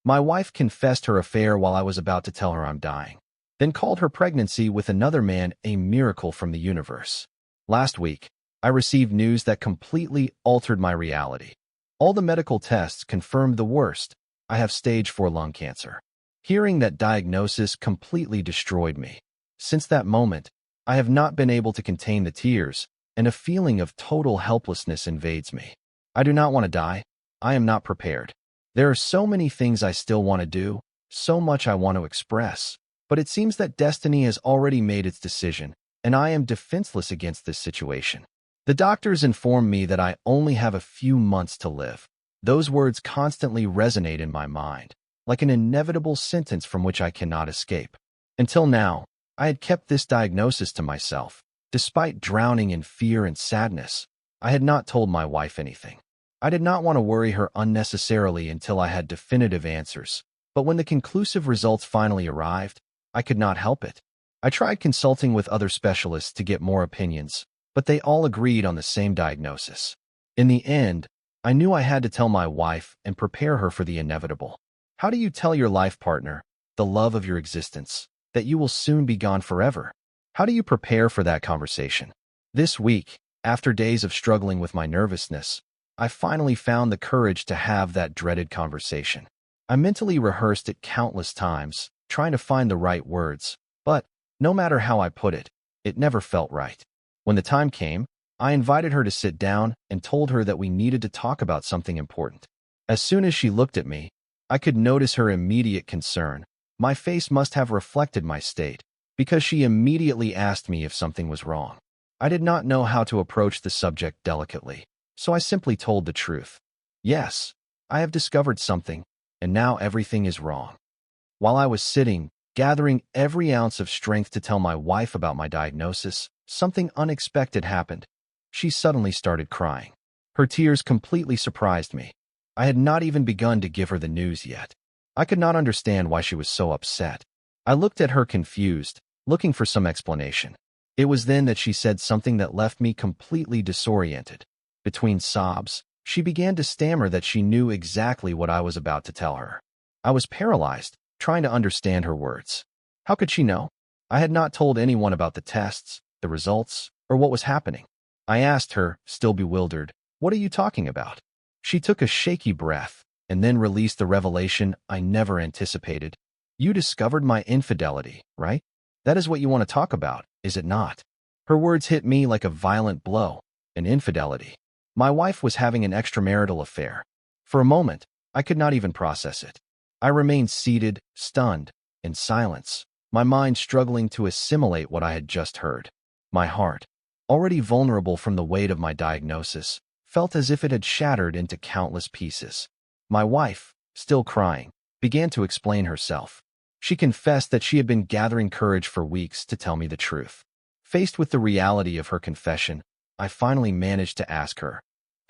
My wife confessed her affair while I was about to tell her I'm dying, then called her pregnancy with another man a miracle from the universe. Last week, I received news that completely altered my reality. All the medical tests confirmed the worst. I have stage 4 lung cancer. Hearing that diagnosis completely destroyed me. Since that moment, I have not been able to contain the tears, and a feeling of total helplessness invades me. I do not want to die. I am not prepared. There are so many things I still want to do, so much I want to express, but it seems that destiny has already made its decision, and I am defenseless against this situation. The doctors inform me that I only have a few months to live. Those words constantly resonate in my mind, like an inevitable sentence from which I cannot escape. Until now, I had kept this diagnosis to myself. Despite drowning in fear and sadness, I had not told my wife anything. I did not want to worry her unnecessarily until I had definitive answers, but when the conclusive results finally arrived, I could not help it. I tried consulting with other specialists to get more opinions, but they all agreed on the same diagnosis. In the end, I knew I had to tell my wife and prepare her for the inevitable. How do you tell your life partner, the love of your existence, that you will soon be gone forever? How do you prepare for that conversation? This week, after days of struggling with my nervousness, I finally found the courage to have that dreaded conversation. I mentally rehearsed it countless times, trying to find the right words, but no matter how I put it, it never felt right. When the time came, I invited her to sit down and told her that we needed to talk about something important. As soon as she looked at me, I could notice her immediate concern. My face must have reflected my state, because she immediately asked me if something was wrong. I did not know how to approach the subject delicately, so I simply told the truth. Yes, I have discovered something, and now everything is wrong. While I was sitting, gathering every ounce of strength to tell my wife about my diagnosis, something unexpected happened. She suddenly started crying. Her tears completely surprised me. I had not even begun to give her the news yet. I could not understand why she was so upset. I looked at her confused, looking for some explanation. It was then that she said something that left me completely disoriented. Between sobs, she began to stammer that she knew exactly what I was about to tell her. I was paralyzed, trying to understand her words. How could she know? I had not told anyone about the tests, the results, or what was happening. I asked her, still bewildered, "What are you talking about?" She took a shaky breath and then released the revelation I never anticipated. "You discovered my infidelity, right? That is what you want to talk about, is it not?" Her words hit me like a violent blow. An infidelity. My wife was having an extramarital affair. For a moment, I could not even process it. I remained seated, stunned, in silence, my mind struggling to assimilate what I had just heard. My heart, already vulnerable from the weight of my diagnosis, felt as if it had shattered into countless pieces. My wife, still crying, began to explain herself. She confessed that she had been gathering courage for weeks to tell me the truth. Faced with the reality of her confession, I finally managed to ask her,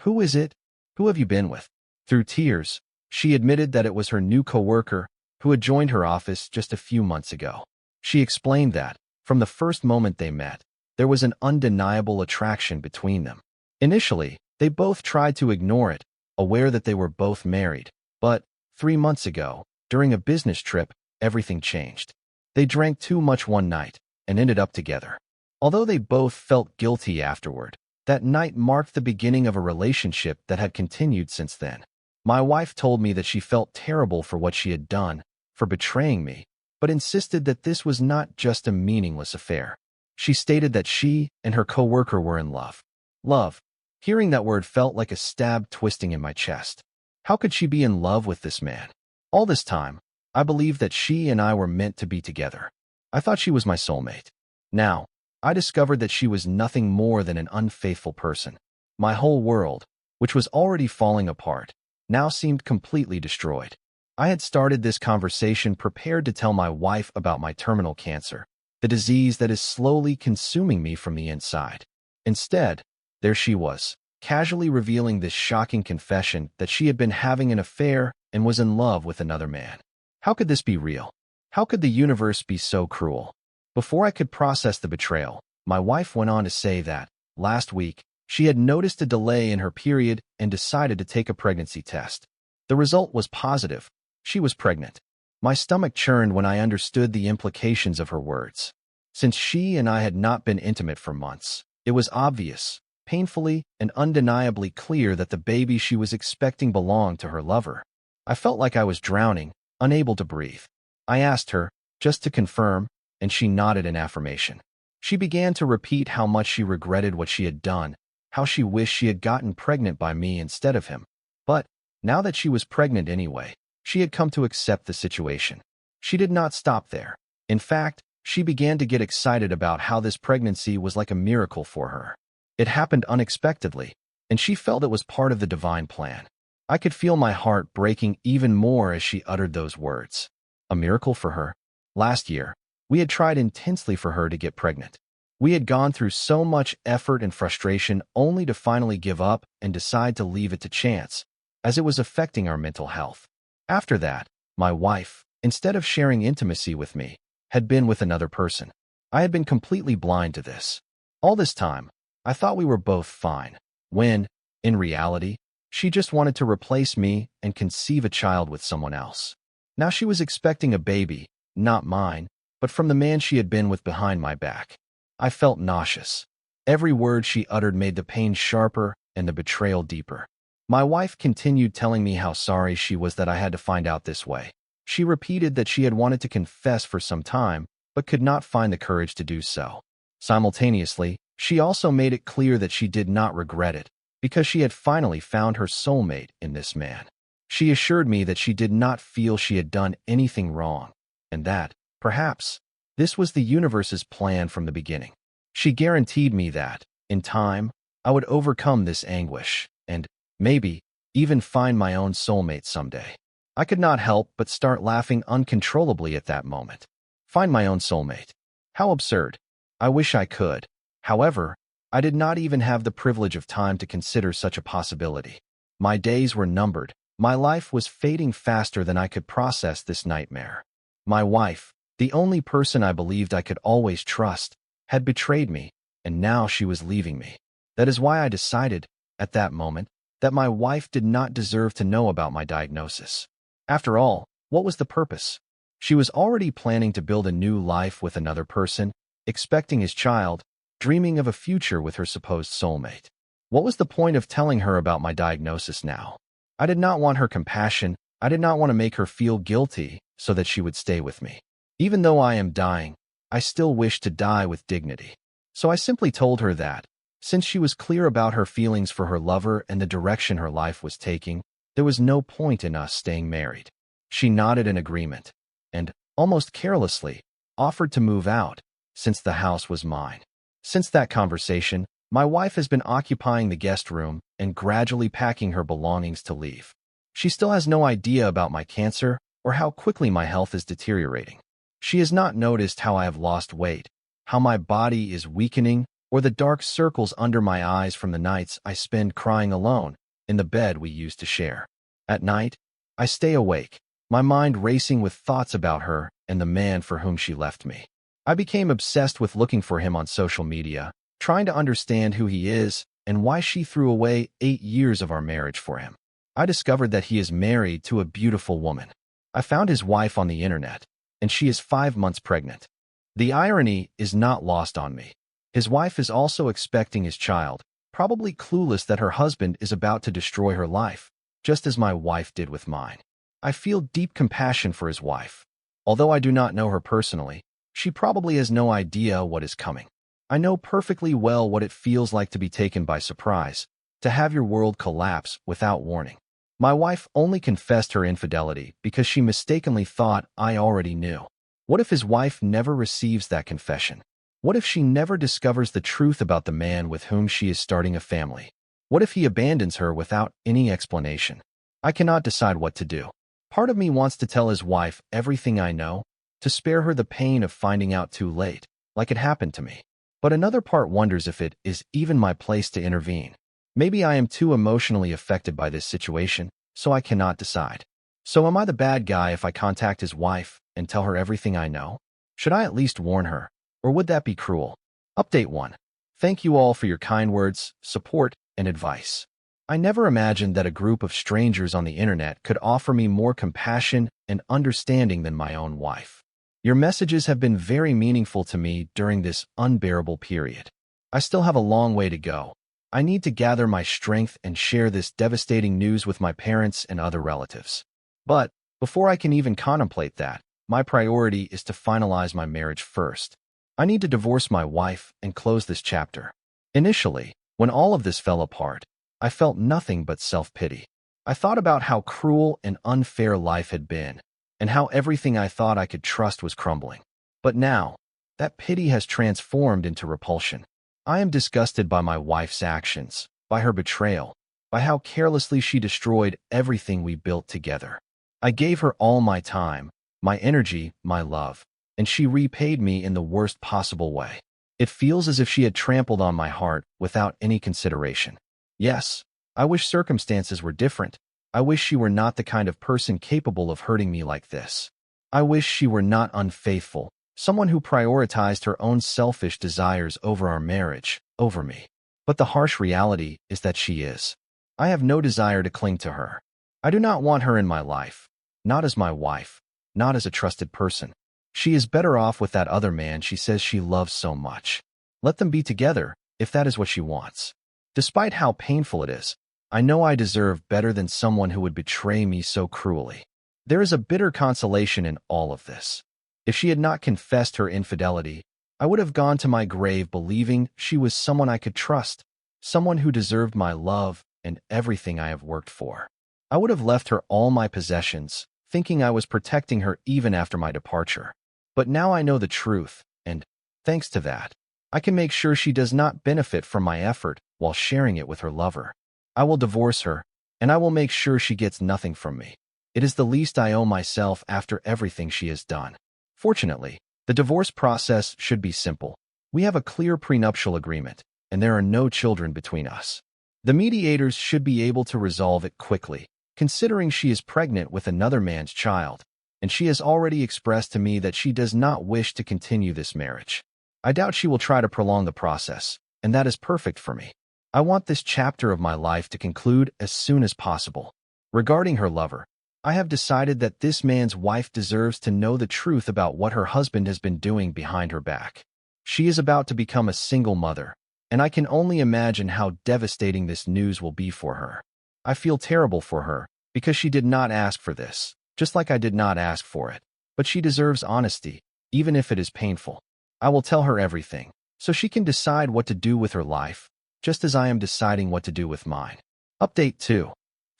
"Who is it? Who have you been with?" Through tears, she admitted that it was her new coworker who had joined her office just a few months ago. She explained that, from the first moment they met, there was an undeniable attraction between them. Initially, they both tried to ignore it, aware that they were both married. But 3 months ago, during a business trip, everything changed. They drank too much one night and ended up together. Although they both felt guilty afterward, that night marked the beginning of a relationship that had continued since then. My wife told me that she felt terrible for what she had done, for betraying me, but insisted that this was not just a meaningless affair. She stated that she and her coworker were in love. Love. Hearing that word felt like a stab twisting in my chest. How could she be in love with this man? All this time, I believed that she and I were meant to be together. I thought she was my soulmate. Now, I discovered that she was nothing more than an unfaithful person. My whole world, which was already falling apart, now seemed completely destroyed. I had started this conversation prepared to tell my wife about my terminal cancer, the disease that is slowly consuming me from the inside. Instead, there she was, casually revealing this shocking confession that she had been having an affair and was in love with another man. How could this be real? How could the universe be so cruel? Before I could process the betrayal, my wife went on to say that, last week, she had noticed a delay in her period and decided to take a pregnancy test. The result was positive, She was pregnant. My stomach churned when I understood the implications of her words. Since she and I had not been intimate for months, it was obvious, painfully and undeniably clear that the baby she was expecting belonged to her lover. I felt like I was drowning, unable to breathe. I asked her, just to confirm, and she nodded in affirmation. She began to repeat how much she regretted what she had done, how she wished she had gotten pregnant by me instead of him. But, now that she was pregnant anyway, she had come to accept the situation. She did not stop there. In fact, she began to get excited about how this pregnancy was like a miracle for her. It happened unexpectedly, and she felt it was part of the divine plan. I could feel my heart breaking even more as she uttered those words. A miracle for her? Last year, we had tried intensely for her to get pregnant. We had gone through so much effort and frustration only to finally give up and decide to leave it to chance, as it was affecting our mental health. After that, my wife, instead of sharing intimacy with me, had been with another person. I had been completely blind to this. All this time, I thought we were both fine, when, in reality, she just wanted to replace me and conceive a child with someone else. Now she was expecting a baby, not mine, but from the man she had been with behind my back. I felt nauseous. Every word she uttered made the pain sharper and the betrayal deeper. My wife continued telling me how sorry she was that I had to find out this way. She repeated that she had wanted to confess for some time, but could not find the courage to do so. Simultaneously, she also made it clear that she did not regret it, because she had finally found her soulmate in this man. She assured me that she did not feel she had done anything wrong, and that, perhaps, this was the universe's plan from the beginning. She guaranteed me that, in time, I would overcome this anguish, and, maybe, even find my own soulmate someday. I could not help but start laughing uncontrollably at that moment. Find my own soulmate. How absurd. I wish I could. However, I did not even have the privilege of time to consider such a possibility. My days were numbered. My life was fading faster than I could process this nightmare. My wife, the only person I believed I could always trust, had betrayed me, and now she was leaving me. That is why I decided, at that moment, that my wife did not deserve to know about my diagnosis. After all, what was the purpose? She was already planning to build a new life with another person, expecting his child, dreaming of a future with her supposed soulmate. What was the point of telling her about my diagnosis now? I did not want her compassion. I did not want to make her feel guilty so that she would stay with me. Even though I am dying, I still wish to die with dignity. So I simply told her that, since she was clear about her feelings for her lover and the direction her life was taking, there was no point in us staying married. She nodded in agreement, and, almost carelessly, offered to move out, since the house was mine. Since that conversation, my wife has been occupying the guest room and gradually packing her belongings to leave. She still has no idea about my cancer or how quickly my health is deteriorating. She has not noticed how I have lost weight, how my body is weakening, or the dark circles under my eyes from the nights I spend crying alone in the bed we used to share. At night, I stay awake, my mind racing with thoughts about her and the man for whom she left me. I became obsessed with looking for him on social media, trying to understand who he is and why she threw away 8 years of our marriage for him. I discovered that he is married to a beautiful woman. I found his wife on the internet, and she is 5 months pregnant. The irony is not lost on me. His wife is also expecting his child, probably clueless that her husband is about to destroy her life, just as my wife did with mine. I feel deep compassion for his wife. Although I do not know her personally, she probably has no idea what is coming. I know perfectly well what it feels like to be taken by surprise, to have your world collapse without warning. My wife only confessed her infidelity because she mistakenly thought I already knew. What if his wife never receives that confession? What if she never discovers the truth about the man with whom she is starting a family? What if he abandons her without any explanation? I cannot decide what to do. Part of me wants to tell his wife everything I know, to spare her the pain of finding out too late, like it happened to me. But another part wonders if it is even my place to intervene. Maybe I am too emotionally affected by this situation, so I cannot decide. So am I the bad guy if I contact his wife and tell her everything I know? Should I at least warn her, or would that be cruel? Update 1. Thank you all for your kind words, support, and advice. I never imagined that a group of strangers on the internet could offer me more compassion and understanding than my own wife. Your messages have been very meaningful to me during this unbearable period. I still have a long way to go. I need to gather my strength and share this devastating news with my parents and other relatives. But before I can even contemplate that, my priority is to finalize my marriage first. I need to divorce my wife and close this chapter. Initially, when all of this fell apart, I felt nothing but self-pity. I thought about how cruel and unfair life had been, and how everything I thought I could trust was crumbling. But now, that pity has transformed into repulsion. I am disgusted by my wife's actions, by her betrayal, by how carelessly she destroyed everything we built together. I gave her all my time, my energy, my love, and she repaid me in the worst possible way. It feels as if she had trampled on my heart without any consideration. Yes, I wish circumstances were different. I wish she were not the kind of person capable of hurting me like this. I wish she were not unfaithful, someone who prioritized her own selfish desires over our marriage, over me. But the harsh reality is that she is. I have no desire to cling to her. I do not want her in my life, not as my wife, not as a trusted person. She is better off with that other man she says she loves so much. Let them be together, if that is what she wants. Despite how painful it is, I know I deserve better than someone who would betray me so cruelly. There is a bitter consolation in all of this. If she had not confessed her infidelity, I would have gone to my grave believing she was someone I could trust, someone who deserved my love and everything I have worked for. I would have left her all my possessions, thinking I was protecting her even after my departure. But now I know the truth, and, thanks to that, I can make sure she does not benefit from my effort while sharing it with her lover. I will divorce her, and I will make sure she gets nothing from me. It is the least I owe myself after everything she has done. Fortunately, the divorce process should be simple. We have a clear prenuptial agreement, and there are no children between us. The mediators should be able to resolve it quickly, considering she is pregnant with another man's child, and she has already expressed to me that she does not wish to continue this marriage. I doubt she will try to prolong the process, and that is perfect for me. I want this chapter of my life to conclude as soon as possible. Regarding her lover, I have decided that this man's wife deserves to know the truth about what her husband has been doing behind her back. She is about to become a single mother, and I can only imagine how devastating this news will be for her. I feel terrible for her, because she did not ask for this, just like I did not ask for it. But she deserves honesty, even if it is painful. I will tell her everything, so she can decide what to do with her life, just as I am deciding what to do with mine. Update 2.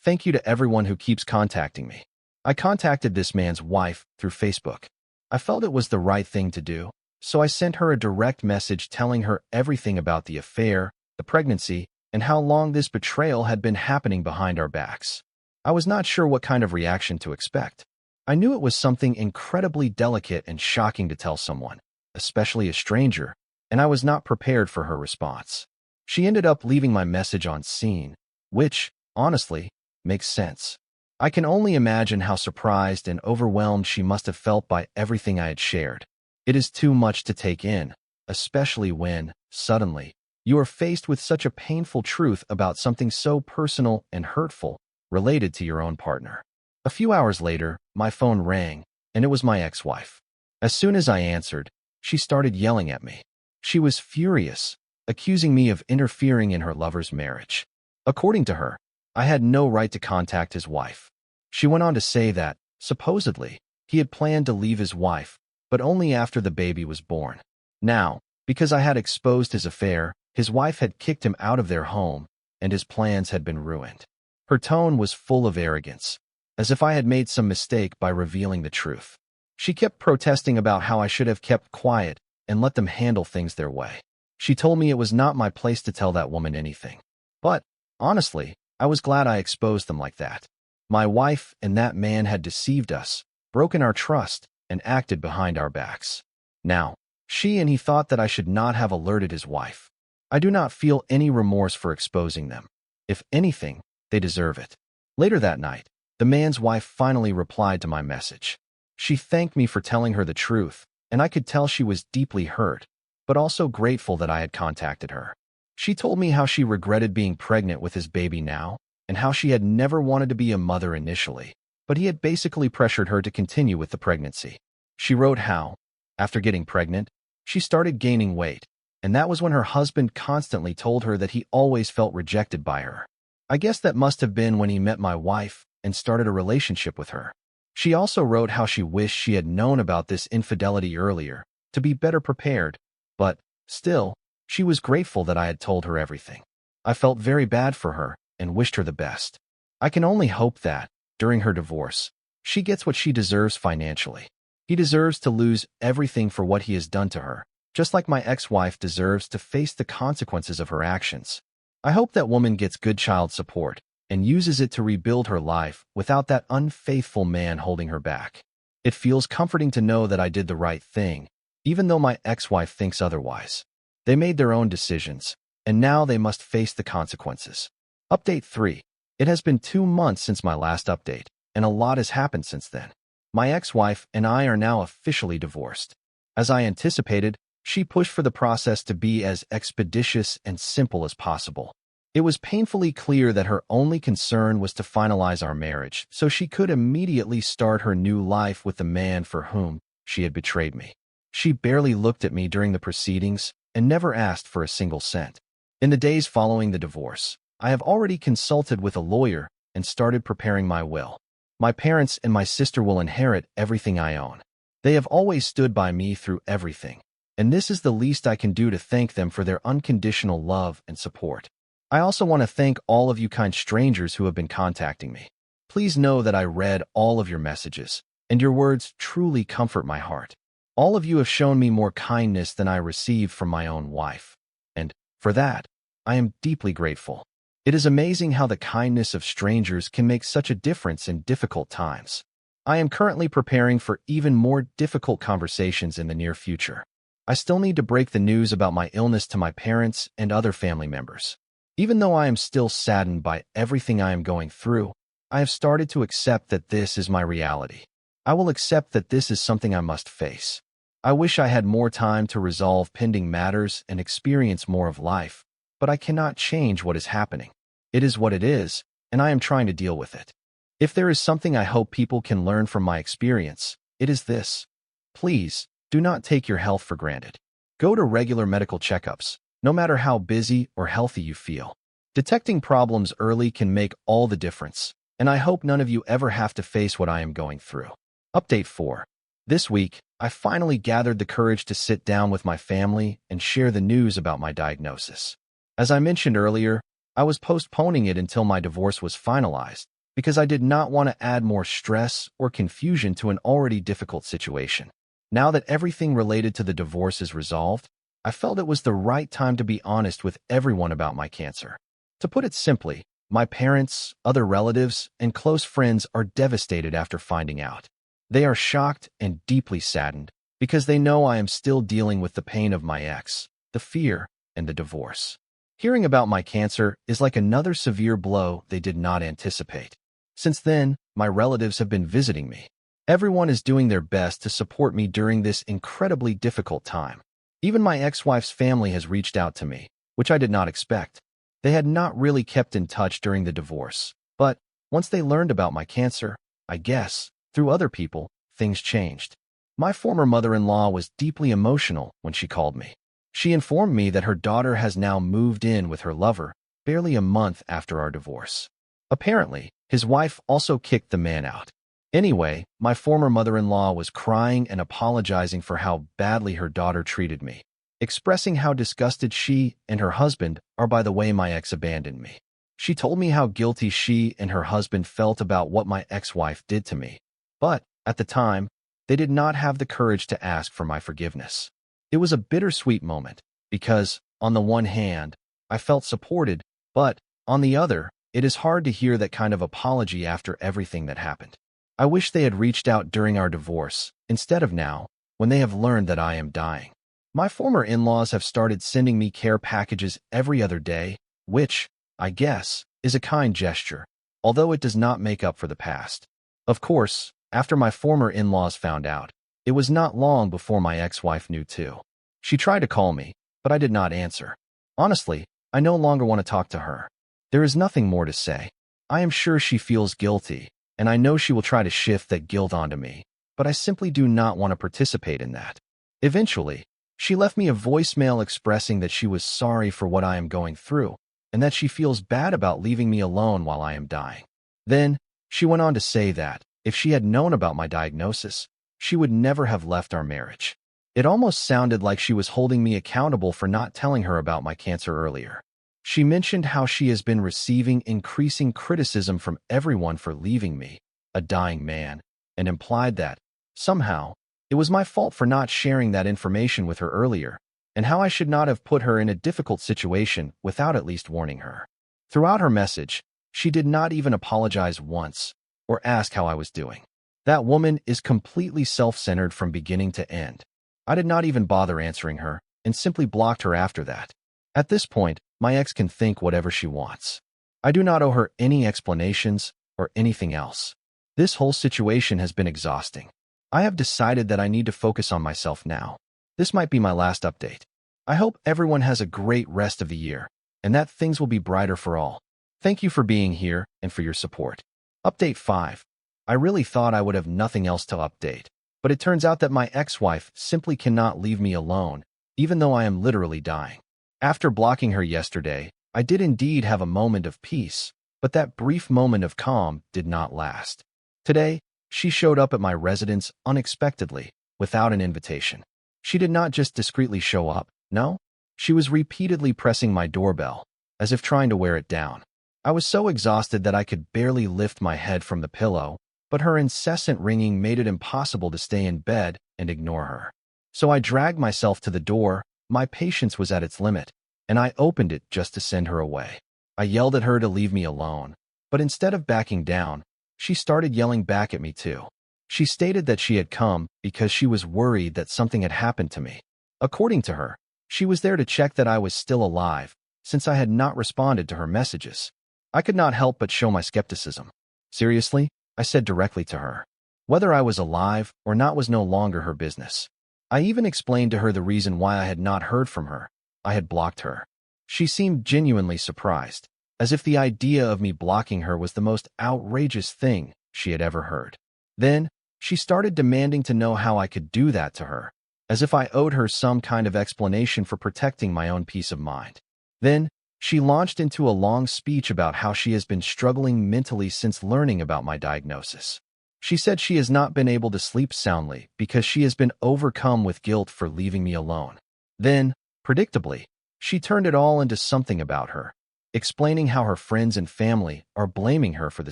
Thank you to everyone who keeps contacting me. I contacted this man's wife through Facebook. I felt it was the right thing to do, so I sent her a direct message telling her everything about the affair, the pregnancy, and how long this betrayal had been happening behind our backs. I was not sure what kind of reaction to expect. I knew it was something incredibly delicate and shocking to tell someone, especially a stranger, and I was not prepared for her response. She ended up leaving my message on scene, which, honestly, makes sense. I can only imagine how surprised and overwhelmed she must have felt by everything I had shared. It is too much to take in, especially when, suddenly, you are faced with such a painful truth about something so personal and hurtful related to your own partner. A few hours later, my phone rang, and it was my ex-wife. As soon as I answered, she started yelling at me. She was furious, accusing me of interfering in her lover's marriage. According to her, I had no right to contact his wife. She went on to say that, supposedly, he had planned to leave his wife, but only after the baby was born. Now, because I had exposed his affair, his wife had kicked him out of their home, and his plans had been ruined. Her tone was full of arrogance, as if I had made some mistake by revealing the truth. She kept protesting about how I should have kept quiet and let them handle things their way. She told me it was not my place to tell that woman anything. But, honestly, I was glad I exposed them like that. My wife and that man had deceived us, broken our trust, and acted behind our backs. Now, she and he thought that I should not have alerted his wife. I do not feel any remorse for exposing them. If anything, they deserve it. Later that night, the man's wife finally replied to my message. She thanked me for telling her the truth, and I could tell she was deeply hurt, but also grateful that I had contacted her. She told me how she regretted being pregnant with his baby now, and how she had never wanted to be a mother initially, but he had basically pressured her to continue with the pregnancy. She wrote how, after getting pregnant, she started gaining weight, and that was when her husband constantly told her that he always felt rejected by her. I guess that must have been when he met my wife and started a relationship with her. She also wrote how she wished she had known about this infidelity earlier, to be better prepared, but, still, she was grateful that I had told her everything. I felt very bad for her and wished her the best. I can only hope that, during her divorce, she gets what she deserves financially. He deserves to lose everything for what he has done to her, just like my ex-wife deserves to face the consequences of her actions. I hope that woman gets good child support and uses it to rebuild her life without that unfaithful man holding her back. It feels comforting to know that I did the right thing, even though my ex-wife thinks otherwise. They made their own decisions, and now they must face the consequences. Update 3. It has been 2 months since my last update, and a lot has happened since then. My ex-wife and I are now officially divorced. As I anticipated, she pushed for the process to be as expeditious and simple as possible. It was painfully clear that her only concern was to finalize our marriage, so she could immediately start her new life with the man for whom she had betrayed me. She barely looked at me during the proceedings and never asked for a single cent. In the days following the divorce, I have already consulted with a lawyer and started preparing my will. My parents and my sister will inherit everything I own. They have always stood by me through everything, and this is the least I can do to thank them for their unconditional love and support. I also want to thank all of you kind strangers who have been contacting me. Please know that I read all of your messages, and your words truly comfort my heart. All of you have shown me more kindness than I received from my own wife, and, for that, I am deeply grateful. It is amazing how the kindness of strangers can make such a difference in difficult times. I am currently preparing for even more difficult conversations in the near future. I still need to break the news about my illness to my parents and other family members. Even though I am still saddened by everything I am going through, I have started to accept that this is my reality. I will accept that this is something I must face. I wish I had more time to resolve pending matters and experience more of life, but I cannot change what is happening. It is what it is, and I am trying to deal with it. If there is something I hope people can learn from my experience, it is this. Please, do not take your health for granted. Go to regular medical checkups, no matter how busy or healthy you feel. Detecting problems early can make all the difference, and I hope none of you ever have to face what I am going through. Update 4. This week, I finally gathered the courage to sit down with my family and share the news about my diagnosis. As I mentioned earlier, I was postponing it until my divorce was finalized because I did not want to add more stress or confusion to an already difficult situation. Now that everything related to the divorce is resolved, I felt it was the right time to be honest with everyone about my cancer. To put it simply, my parents, other relatives, and close friends are devastated after finding out. They are shocked and deeply saddened because they know I am still dealing with the pain of my ex, the fear, and the divorce. Hearing about my cancer is like another severe blow they did not anticipate. Since then, my relatives have been visiting me. Everyone is doing their best to support me during this incredibly difficult time. Even my ex-wife's family has reached out to me, which I did not expect. They had not really kept in touch during the divorce, but once they learned about my cancer, I guess, through other people, things changed. My former mother-in-law was deeply emotional when she called me. She informed me that her daughter has now moved in with her lover, barely a month after our divorce. Apparently, his wife also kicked the man out. Anyway, my former mother-in-law was crying and apologizing for how badly her daughter treated me, expressing how disgusted she and her husband are by the way my ex abandoned me. She told me how guilty she and her husband felt about what my ex-wife did to me, but, at the time, they did not have the courage to ask for my forgiveness. It was a bittersweet moment, because, on the one hand, I felt supported, but, on the other, it is hard to hear that kind of apology after everything that happened. I wish they had reached out during our divorce, instead of now, when they have learned that I am dying. My former in-laws have started sending me care packages every other day, which, I guess, is a kind gesture, although it does not make up for the past. Of course, after my former in-laws found out, it was not long before my ex-wife knew too. She tried to call me, but I did not answer. Honestly, I no longer want to talk to her. There is nothing more to say. I am sure she feels guilty, and I know she will try to shift that guilt onto me, but I simply do not want to participate in that. Eventually, she left me a voicemail expressing that she was sorry for what I am going through, and that she feels bad about leaving me alone while I am dying. Then, she went on to say that, if she had known about my diagnosis, she would never have left our marriage. It almost sounded like she was holding me accountable for not telling her about my cancer earlier. She mentioned how she has been receiving increasing criticism from everyone for leaving me, a dying man, and implied that, somehow, it was my fault for not sharing that information with her earlier, and how I should not have put her in a difficult situation without at least warning her. Throughout her message, she did not even apologize once or ask how I was doing. That woman is completely self-centered from beginning to end. I did not even bother answering her and simply blocked her after that. At this point, my ex can think whatever she wants. I do not owe her any explanations or anything else. This whole situation has been exhausting. I have decided that I need to focus on myself now. This might be my last update. I hope everyone has a great rest of the year, and that things will be brighter for all. Thank you for being here and for your support. Update 5. I really thought I would have nothing else to update, but it turns out that my ex-wife simply cannot leave me alone, even though I am literally dying. After blocking her yesterday, I did indeed have a moment of peace, but that brief moment of calm did not last. Today, she showed up at my residence unexpectedly, without an invitation. She did not just discreetly show up, no. She was repeatedly pressing my doorbell, as if trying to wear it down. I was so exhausted that I could barely lift my head from the pillow, but her incessant ringing made it impossible to stay in bed and ignore her. So I dragged myself to the door. My patience was at its limit, and I opened it just to send her away. I yelled at her to leave me alone, but instead of backing down, she started yelling back at me too. She stated that she had come because she was worried that something had happened to me. According to her, she was there to check that I was still alive, since I had not responded to her messages. I could not help but show my skepticism. Seriously, I said directly to her. Whether I was alive or not was no longer her business. I even explained to her the reason why I had not heard from her. I had blocked her. She seemed genuinely surprised, as if the idea of me blocking her was the most outrageous thing she had ever heard. Then, she started demanding to know how I could do that to her, as if I owed her some kind of explanation for protecting my own peace of mind. Then, she launched into a long speech about how she has been struggling mentally since learning about my diagnosis. She said she has not been able to sleep soundly because she has been overcome with guilt for leaving me alone. Then, predictably, she turned it all into something about her, explaining how her friends and family are blaming her for the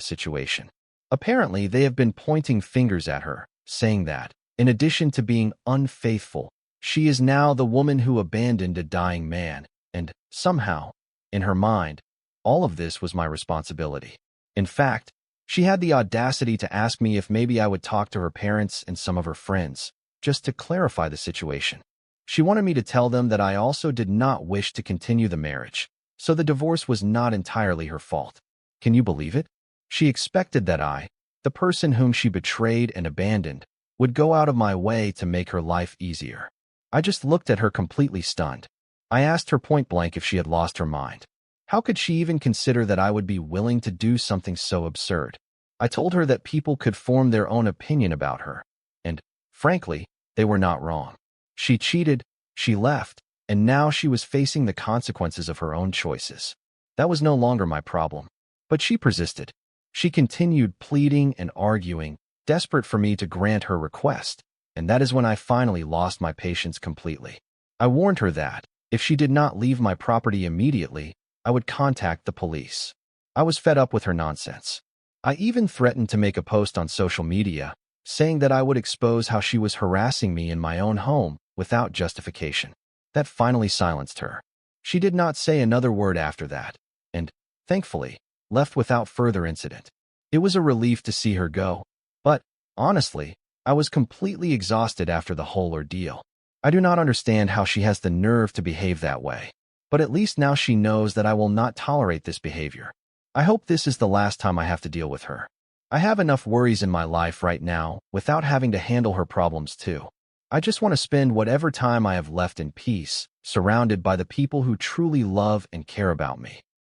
situation. Apparently, they have been pointing fingers at her, saying that, in addition to being unfaithful, she is now the woman who abandoned a dying man, and, somehow, in her mind, all of this was my responsibility. In fact, she had the audacity to ask me if maybe I would talk to her parents and some of her friends, just to clarify the situation. She wanted me to tell them that I also did not wish to continue the marriage, so the divorce was not entirely her fault. Can you believe it? She expected that I, the person whom she betrayed and abandoned, would go out of my way to make her life easier. I just looked at her completely stunned. I asked her point blank if she had lost her mind. How could she even consider that I would be willing to do something so absurd? I told her that people could form their own opinion about her, and, frankly, they were not wrong. She cheated, she left, and now she was facing the consequences of her own choices. That was no longer my problem. But she persisted. She continued pleading and arguing, desperate for me to grant her request, and that is when I finally lost my patience completely. I warned her that, if she did not leave my property immediately, I would contact the police. I was fed up with her nonsense. I even threatened to make a post on social media, saying that I would expose how she was harassing me in my own home without justification. That finally silenced her. She did not say another word after that, and, thankfully, left without further incident. It was a relief to see her go, but, honestly, I was completely exhausted after the whole ordeal. I do not understand how she has the nerve to behave that way, but at least now she knows that I will not tolerate this behavior. I hope this is the last time I have to deal with her. I have enough worries in my life right now without having to handle her problems too. I just want to spend whatever time I have left in peace, surrounded by the people who truly love and care about me.